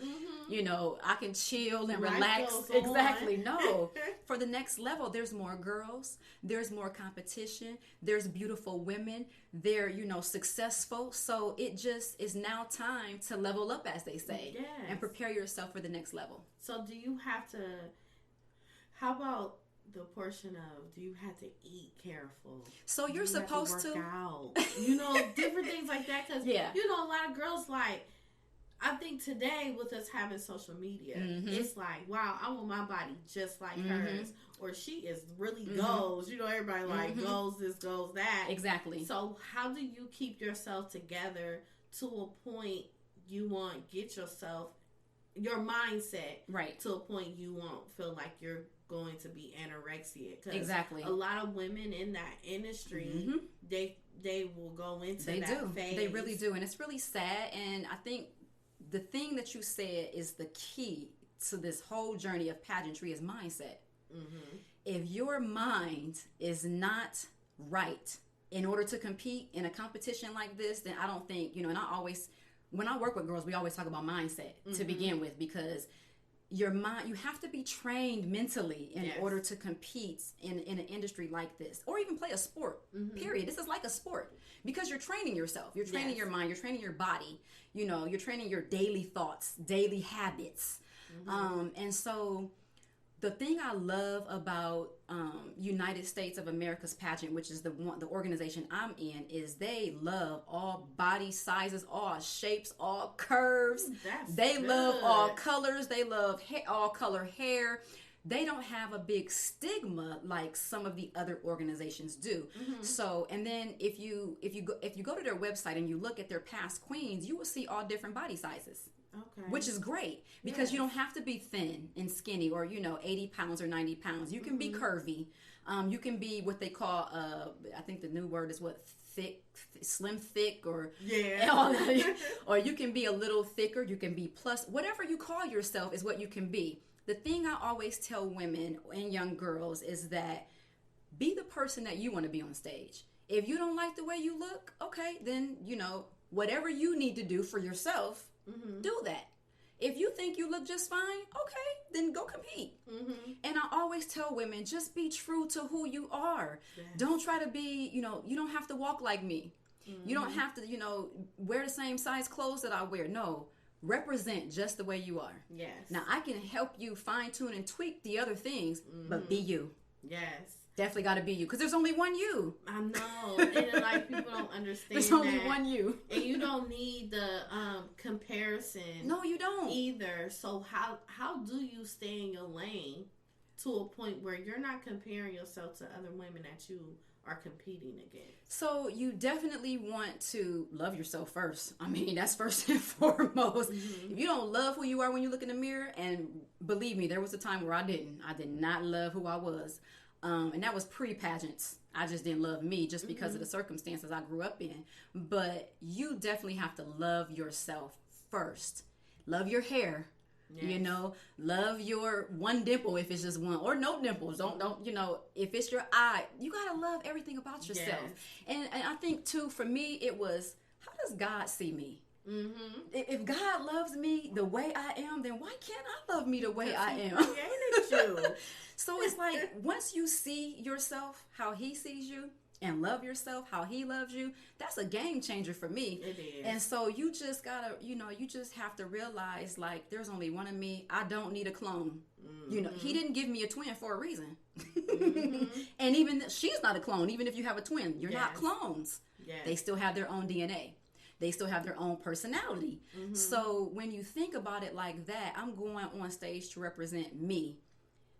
You know, I can chill and relax. Exactly. No. For the next level, there's more girls. There's more competition. There's beautiful women. They're, you know, successful. So it just is now time to level up, as they say, and prepare yourself for the next level. So do you have to, how about the portion of, do you have to eat careful? So you're supposed to work out, you know, different things like that. Because, you know, a lot of girls, like, I think today with us having social media, it's like, wow, I want my body just like hers. Or she is really goals. You know, everybody like goals this, goals that. Exactly. So how do you keep yourself together to a point you want, get yourself, your mindset to a point you won't feel like you're going to be anorexia? Exactly. A lot of women in that industry, they will go into that phase. They really do, and it's really sad. And I think the thing that you said is the key to this whole journey of pageantry is mindset. If your mind is not right in order to compete in a competition like this, then I don't think, you know, and I always, when I work with girls, we always talk about mindset to begin with, because your mind, you have to be trained mentally in order to compete in an industry like this, or even play a sport, period. This is like a sport, because you're training yourself, you're training your mind, you're training your body, you know, you're training your daily thoughts, daily habits. And so the thing I love about United States of America's pageant, which is the organization I'm in, is they love all body sizes, all shapes, all curves. They love all colors. They love all color hair. They don't have a big stigma like some of the other organizations do. So, and then if you go to their website and you look at their past queens, you will see all different body sizes. Which is great, because you don't have to be thin and skinny, or, you know, 80 pounds or 90 pounds. You can be curvy. You can be what they call, I think the new word is what, thick, slim thick, or or you can be a little thicker. You can be plus. Whatever you call yourself is what you can be. The thing I always tell women and young girls is that be the person that you want to be on stage. If you don't like the way you look, okay, then, you know, whatever you need to do for yourself, do that. If you think you look just fine, okay, then go compete. And I always tell women, just be true to who you are. Don't try to be, you know, you don't have to walk like me. You don't have to, you know, wear the same size clothes that I wear. No, represent just the way you are. Now, I can help you fine tune and tweak the other things, but be you. Definitely got to be you, because there's only one you. I know, and like people don't understand. There's only one you, and you don't need the comparison. No, you don't either. So how do you stay in your lane to a point where you're not comparing yourself to other women that you are competing against? So you definitely want to love yourself first. I mean, that's first and foremost. If you don't love who you are when you look in the mirror, and believe me, there was a time where I did not love who I was. And that was pre-pageants. I just didn't love me just because of the circumstances I grew up in. But you definitely have to love yourself first. Love your hair. Yes. You know, love your one dimple if it's just one, or no dimples. Don't, you know, if it's your eye, you got to love everything about yourself. Yes. And I think too, for me, it was, how does God see me? Mm-hmm. If God loves me the way I am, then why can't I love me the way I am? Created you. So it's like, once you see yourself how he sees you, and love yourself how he loves you, that's a game changer for me. It is. And so you just gotta, you know, you just have to realize, like, there's only one of me. I don't need a clone. Mm-hmm. You know, he didn't give me a twin for a reason. Mm-hmm. And even she's not a clone. Even if you have a twin, you're not clones. Yes. They still have their own DNA. They still have their own personality. Mm-hmm. So when you think about it like that, I'm going on stage to represent me,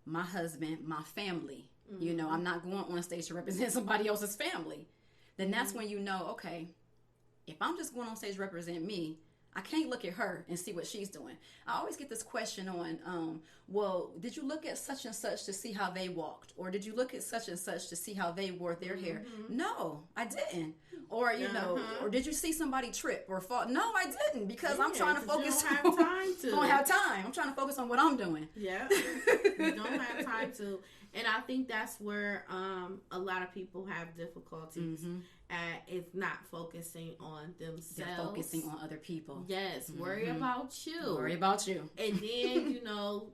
my husband, my family. Mm-hmm. You know, I'm not going on stage to represent somebody else's family. Then that's when you know, okay, if I'm just going on stage to represent me, I can't look at her and see what she's doing. I always get this question on, well, did you look at such and such to see how they walked? Or did you look at such and such to see how they wore their hair? No, I didn't. Or, you know, or did you see somebody trip or fall? No, I didn't, because I'm trying to focus. You don't have time to. Don't have time. I'm trying to focus on what I'm doing. Yeah. You don't have time to. And I think that's where a lot of people have difficulties at. It's not focusing on themselves. They're focusing on other people. Yes. Worry about you. Worry about you. And then, you know,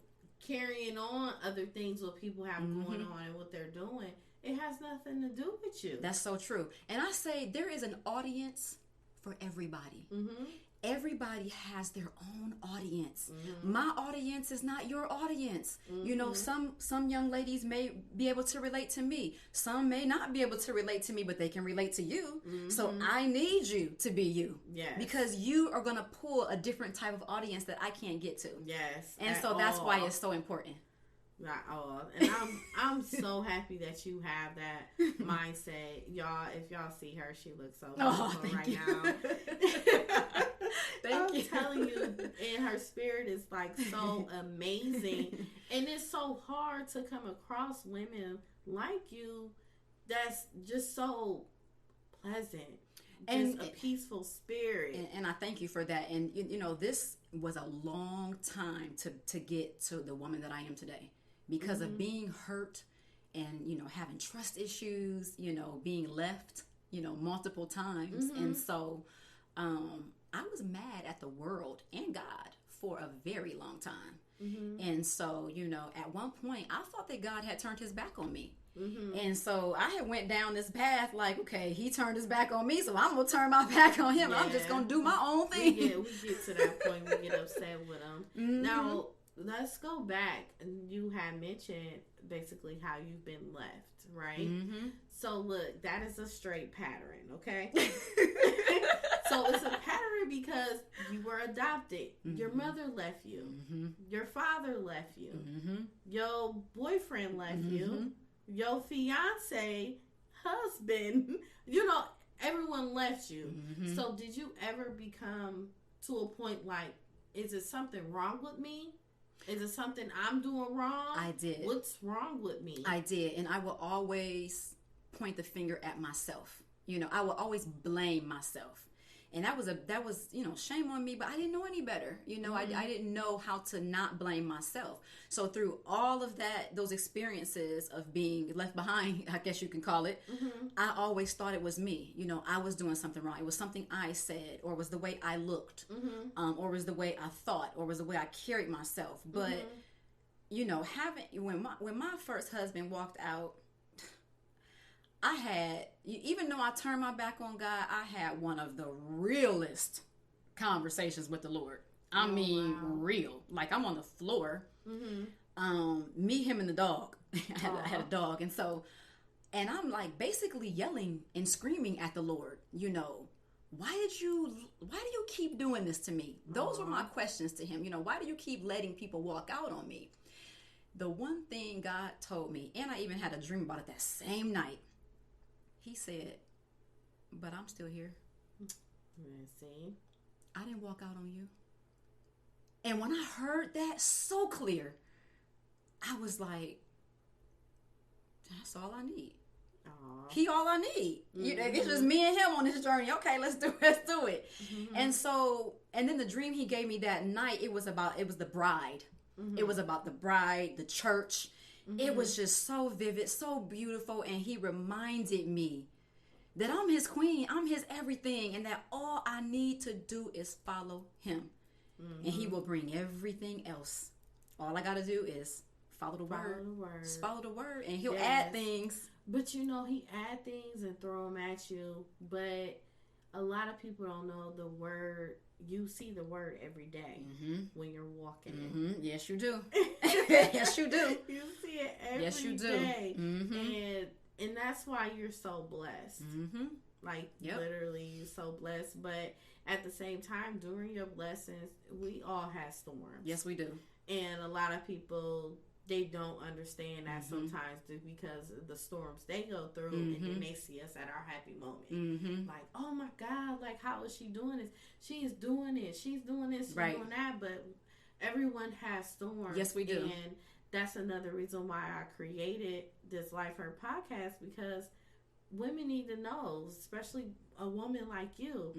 carrying on other things what people have going on and what they're doing. It has nothing to do with you. That's so true. And I say there is an audience for everybody. Mm-hmm. Everybody has their own audience. Mm-hmm. My audience is not your audience. Mm-hmm. You know, some young ladies may be able to relate to me. Some may not be able to relate to me, but they can relate to you. Mm-hmm. So I need you to be you. Yes. Because you are going to pull a different type of audience that I can't get to. Yes. And so that's why it's so important. Not all. And I'm so happy that you have that mindset. Y'all, if y'all see her, she looks so beautiful right now. Thank you. I'm telling you, and her spirit is like so amazing. And it's so hard to come across women like you that's just so pleasant. Just a peaceful spirit. And I thank you for that. And you know, this was a long time to get to the woman that I am today. Because of being hurt and, you know, having trust issues, you know, being left, you know, multiple times. And so I was mad at the world and God for a very long time. And so, you know, at one point I thought that God had turned his back on me. And so I had went down this path like, okay, he turned his back on me, so I'm going to turn my back on him. Yeah. I'm just going to do my own thing. We get to that point, we get upset with him. Now, let's go back. You had mentioned basically how you've been left, right? So look, that is a straight pattern, okay? So it's a pattern because you were adopted. Your mother left you. Your father left you. Your boyfriend left you. Your fiance, husband, you know, everyone left you. So did you ever become to a point like, is it something wrong with me? Is it something I'm doing wrong? I did. What's wrong with me? I did. And I will always point the finger at myself. You know, I will always blame myself. And that was, you know, shame on me, but I didn't know any better. You know, I didn't know how to not blame myself. So through all of that, those experiences of being left behind, I guess you can call it, I always thought it was me. You know, I was doing something wrong. It was something I said, or was the way I looked, or was the way I thought, or was the way I carried myself. But, you know, when my first husband walked out, I had, even though I turned my back on God, I had one of the realest conversations with the Lord. I mean, real. Like, I'm on the floor. Me, him, and the dog. I had a dog. And I'm like basically yelling and screaming at the Lord, you know, why do you keep doing this to me? Those were my questions to him. You know, why do you keep letting people walk out on me? The one thing God told me, and I even had a dream about it that same night. He said, but I'm still here. See? I didn't walk out on you. And when I heard that so clear, I was like, that's all I need. Aww. He all I need. It's just me and him on this journey. Okay, let's do it. And then the dream he gave me that night, it was the bride. It was about the bride, the church. It was just so vivid, so beautiful, and he reminded me that I'm his queen, I'm his everything, and that all I need to do is follow him. And he will bring everything else. All I got to do is follow the word. Just follow the word, and he'll add things. But he add things and throw them at you. But a lot of people don't know the word. You see the word every day when you're walking. Yes, you do. Yes, you do. You see it every day. And that's why you're so blessed. Like, literally, you're so blessed. But at the same time, during your blessings, we all have storms. Yes, we do. And a lot of people, they don't understand that sometimes because of the storms they go through, and then they see us at our happy moment. Like, oh my God, like, how is she doing this? She is doing it. She's doing this. She's doing that. But everyone has storms. Yes, we do. And that's another reason why I created this Life Hurt podcast, because women need to know, especially a woman like you.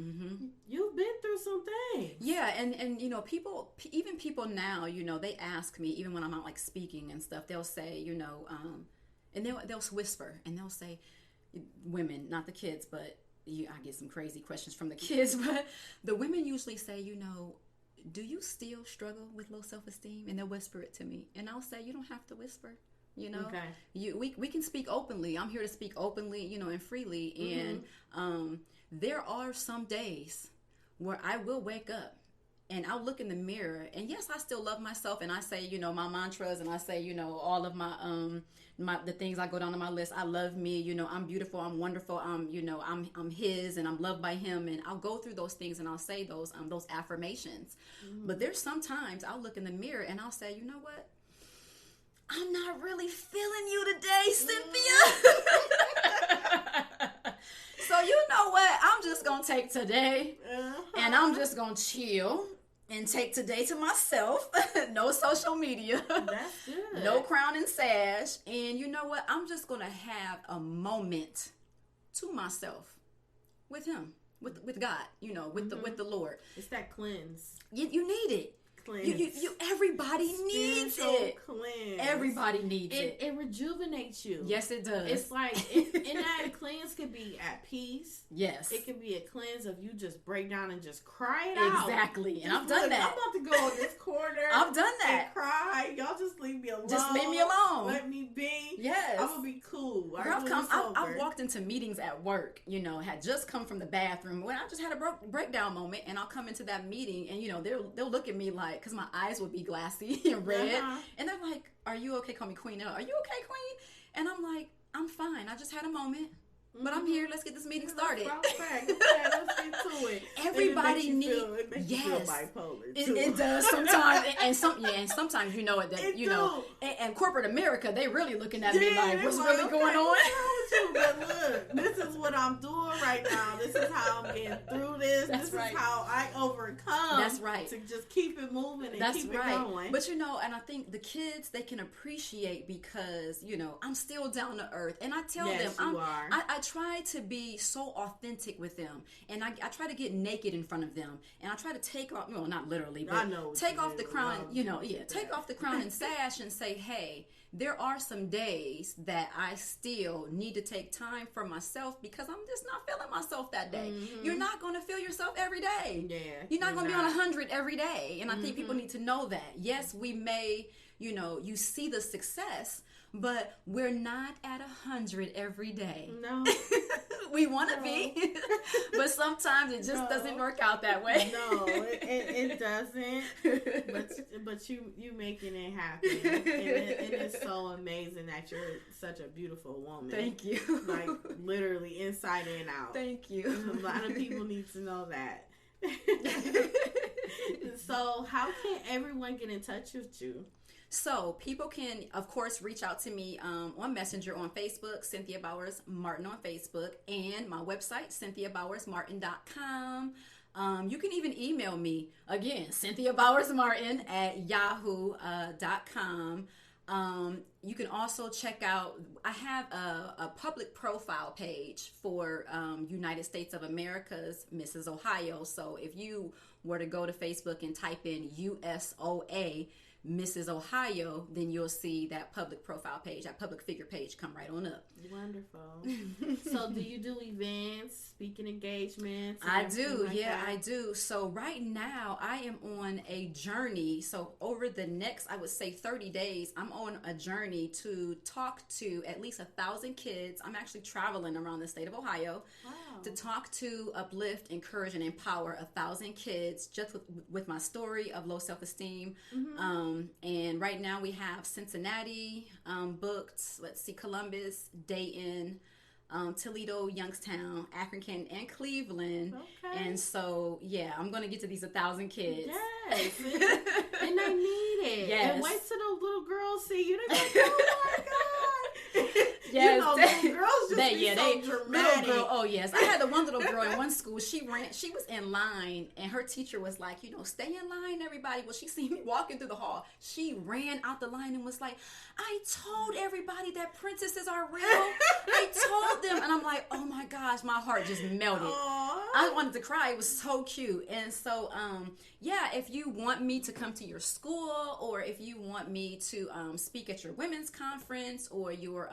You've been through some things. Yeah, and people now, they ask me, even when I'm out like speaking and stuff, they'll say, and they'll whisper and they'll say, women, not the kids, but I get some crazy questions from the kids, but the women usually say, do you still struggle with low self-esteem? And they'll whisper it to me, and I'll say, you don't have to whisper. We can speak openly. I'm here to speak openly, and freely. And there are some days where I will wake up and I'll look in the mirror, and yes, I still love myself, and I say, my mantras, and I say, all of my the things I go down on my list. I love me, I'm beautiful, I'm wonderful, I'm his, and I'm loved by him, and I'll go through those things and I'll say those affirmations. But there's sometimes I'll look in the mirror and I'll say, you know what? I'm not really feeling you today, Cynthia. So you know what? I'm just going to take today and I'm just going to chill and take today to myself. No social media. That's good. No crown and sash. And you know what? I'm just going to have a moment to myself with him, with God, with the Lord. It's that cleanse. You need it. Everybody needs it. Cleanse. Everybody needs it. It rejuvenates you. Yes, it does. It's like, and that cleanse could be at peace. Yes. It could be a cleanse of you just break down and just cry it out. Exactly. And I've done that. I'm about to go in this corner. I've done that. And cry. Y'all just leave me alone. Just leave me alone. Let me be. Yes. I'm going to be cool. I've walked into meetings at work, had just come from the bathroom when I just had a breakdown moment, and I'll come into that meeting and, they'll look at me like, because my eyes would be glassy and red, and they're like, are you okay? Call me Queen. Are you okay, Queen? And I'm like, I'm fine. I just had a moment. But I'm here. Let's get this meeting started. Let's get to it. Everybody needs. You feel bipolar too. It does sometimes, and sometimes and corporate America, they really looking at me like, what's really going on? But look, this is what I'm doing right now. This is how I'm getting through this. This is how I overcome. That's right. To just keep it moving and keep it going. But and I think the kids, they can appreciate, because I'm still down to earth, and I tell them I try to be so authentic with them, and I try to get naked in front of them, and I try to take off, not literally, but take off the crown, take off the crown and sash and say, hey, there are some days that I still need to take time for myself, because I'm just not feeling myself that day. You're not going to feel yourself every day. Yeah, you're not going to be on 100 every day, and I think people need to know that. Yes, we may, you see the success, but we're not at 100 every day. No. We want to be, but sometimes it just doesn't work out that way. No, it doesn't. But you making it happen. And it is so amazing that you're such a beautiful woman. Thank you. Like, literally inside and out. Thank you. A lot of people need to know that. So how can everyone get in touch with you? So people can, of course, reach out to me on Messenger on Facebook, Cynthia Bowers Martin on Facebook, and my website, CynthiaBowersMartin.com. You can even email me, again, CynthiaBowersMartin at yahoo.com. You can also check out, I have a public profile page for United States of America's Mrs. Ohio. So if you were to go to Facebook and type in USOA Mrs. Ohio, then you'll see that public profile page, that public figure page come right on up. Wonderful. So do you do events, speaking engagements? I do. Like that? I do. So right now I am on a journey. So over the next, I would say 30 days, I'm on a journey to talk to at least 1,000 kids. I'm actually traveling around the state of Ohio. Wow. To talk to, uplift, encourage, and empower 1,000 kids just with my story of low self-esteem. And right now we have Cincinnati booked. Let's see, Columbus, Dayton, Toledo, Youngstown, Akron, and Cleveland. Okay. And so, yeah, I'm going to get to these 1,000 kids. Yes. And they need it. Yes. And wait till the little girls see you. They're like, oh my God. Yes. You know, little girls just so dramatic. Little girl, oh yes. I had the one little girl in one school. She was in line, and her teacher was like, stay in line, everybody. Well, she seen me walking through the hall. She ran out the line and was like, I told everybody that princesses are real. I told them. And I'm like, oh my gosh, my heart just melted. Aww. I wanted to cry. It was so cute. And so, if you want me to come to your school, or if you want me to speak at your women's conference or your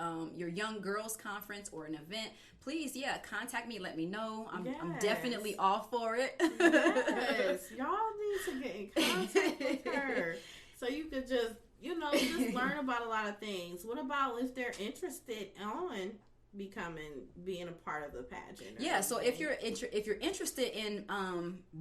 young girls conference or an event, please, contact me. Let me know. I'm definitely all for it. Yes, y'all need to get in contact with her so you could just learn about a lot of things. What about if they're interested on being a part of the pageant? So if you're interested in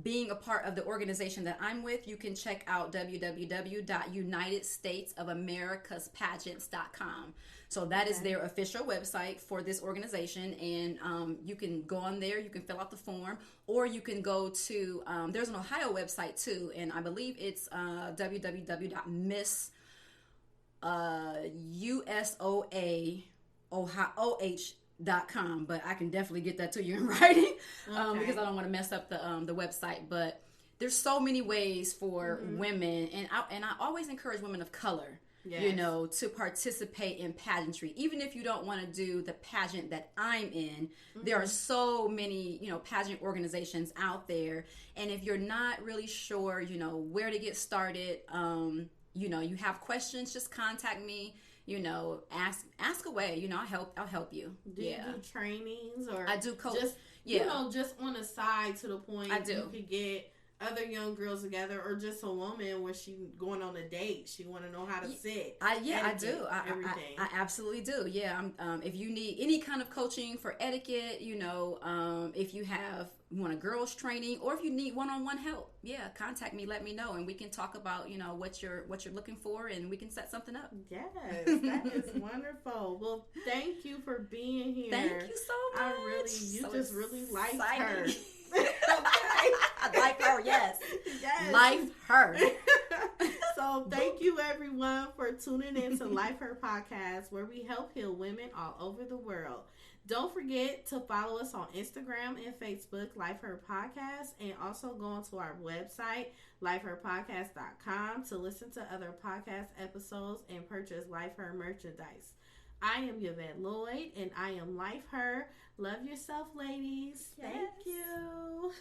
being a part of the organization that I'm with, you can check out www.unitedstatesofamericasppageants.com. So that is their official website for this organization, and you can go on there, you can fill out the form, or you can go to there's an Ohio website too, and I believe it's www.USOA.com, but I can definitely get that to you in writing because I don't want to mess up the website. But there's so many ways for women, and I always encourage women of color, to participate in pageantry. Even if you don't want to do the pageant that I'm in, there are so many, pageant organizations out there. And if you're not really sure, where to get started, you have questions, just contact me. Ask away. I'll help you. Do you do trainings, or I do coach? Just on the side, to the point I do. You could get other young girls together, or just a woman where she going on a date, she want to know how to sit. I do. I absolutely do. Yeah. If you need any kind of coaching for etiquette, if you want a girls training, or if you need one-on-one help, contact me. Let me know, and we can talk about what you're looking for, and we can set something up. Yes, that is wonderful. Well, thank you for being here. Thank you so much. You just really liked her. I like her, yes. Life her. So thank you everyone for tuning in to Life Her Podcast, where we help heal women all over the world. Don't forget to follow us on Instagram and Facebook, Life Her Podcast, and also go onto our website, lifeherpodcast.com, to listen to other podcast episodes and purchase Life Her merchandise. I am Yvette Lloyd, and I am Life Her. Love yourself, ladies. Yes. Thank you.